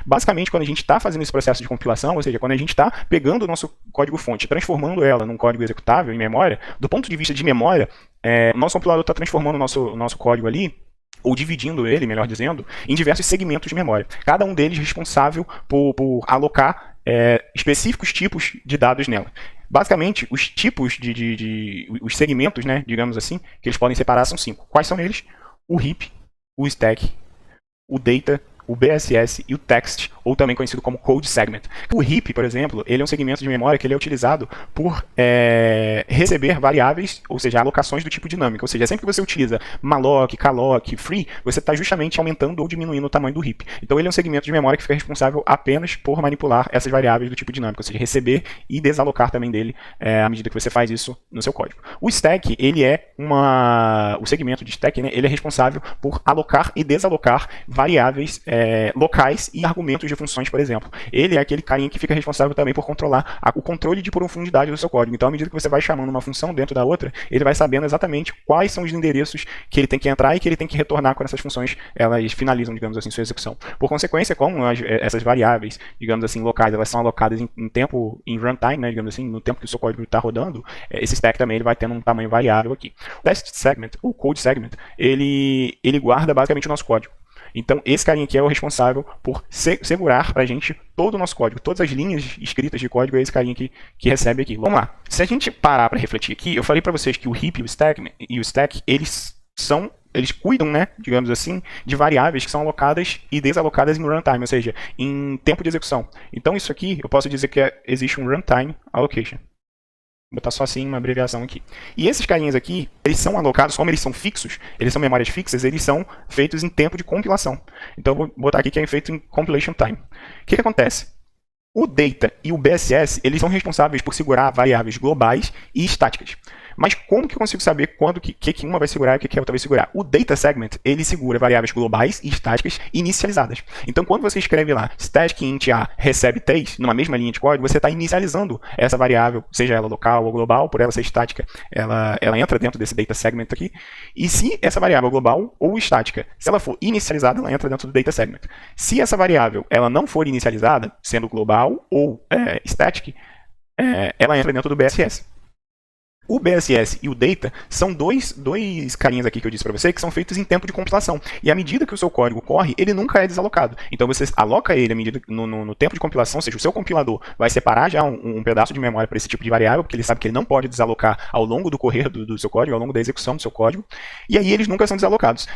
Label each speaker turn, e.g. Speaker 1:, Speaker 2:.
Speaker 1: Basicamente, quando a gente está fazendo esse processo de compilação, ou seja, quando a gente está pegando o nosso código-fonte, transformando ela num código executável em memória, do ponto de vista de memória, o nosso compilador está transformando o nosso código ali, ou dividindo ele, melhor dizendo, em diversos segmentos de memória. Cada um deles responsável por alocar específicos tipos de dados nela. Basicamente, os tipos os segmentos, né, digamos assim, que eles podem separar são 5. Quais são eles? O heap, o stack, o data, o BSS e o text, ou também conhecido como code segment. O heap, por exemplo, ele é um segmento de memória que ele é utilizado por receber variáveis, ou seja, alocações do tipo dinâmica. Ou seja, sempre que você utiliza malloc, calloc, free, você está justamente aumentando ou diminuindo o tamanho do heap. Então ele é um segmento de memória que fica responsável apenas por manipular essas variáveis do tipo dinâmico, ou seja, receber e desalocar também dele à medida que você faz isso no seu código. O stack, ele é o segmento de stack, né, ele é responsável por alocar e desalocar variáveis locais e argumentos de funções, por exemplo. Ele é aquele carinha que fica responsável também por controlar o controle de profundidade do seu código. Então, à medida que você vai chamando uma função dentro da outra, ele vai sabendo exatamente quais são os endereços que ele tem que entrar e que ele tem que retornar quando essas funções elas finalizam, digamos assim, sua execução. Por consequência, como essas variáveis, digamos assim, locais, elas são alocadas em runtime, né, digamos assim, no tempo que o seu código está rodando, esse stack também ele vai tendo um tamanho variável aqui. O test segment, o code segment, ele guarda basicamente o nosso código. Então, esse carinha aqui é o responsável por segurar para a gente todo o nosso código. Todas as linhas escritas de código é esse carinha aqui que recebe aqui. Vamos lá. Se a gente parar para refletir aqui, eu falei para vocês que o heap e o stack, eles cuidam, né, digamos assim, de variáveis que são alocadas e desalocadas em runtime, ou seja, em tempo de execução. Então, isso aqui, eu posso dizer que existe um runtime allocation. Vou botar só assim uma abreviação aqui. E esses carinhas aqui, eles são alocados, como eles são fixos, eles são memórias fixas, eles são feitos em tempo de compilação. Então eu vou botar aqui que é feito em compilation time. O que acontece? O data e o BSS, eles são responsáveis por segurar variáveis globais e estáticas. Mas como que eu consigo saber quando que uma vai segurar e o que a outra vai segurar? O data segment, ele segura variáveis globais e estáticas inicializadas. Então, quando você escreve lá static int a recebe 3, numa mesma linha de código, você está inicializando essa variável, seja ela local ou global, por ela ser estática, ela entra dentro desse data segment aqui. E se essa variável global ou estática, se ela for inicializada, ela entra dentro do data segment. Se essa variável ela não for inicializada, sendo global ou static, ela entra dentro do BSS. O BSS e o Data são dois carinhas aqui que eu disse para você que são feitos em tempo de compilação. E à medida que o seu código corre, ele nunca é desalocado. Então você aloca ele à medida no tempo de compilação, ou seja, o seu compilador vai separar já um pedaço de memória para esse tipo de variável, porque ele sabe que ele não pode desalocar ao longo do correr do seu código, ao longo da execução do seu código. E aí eles nunca são desalocados.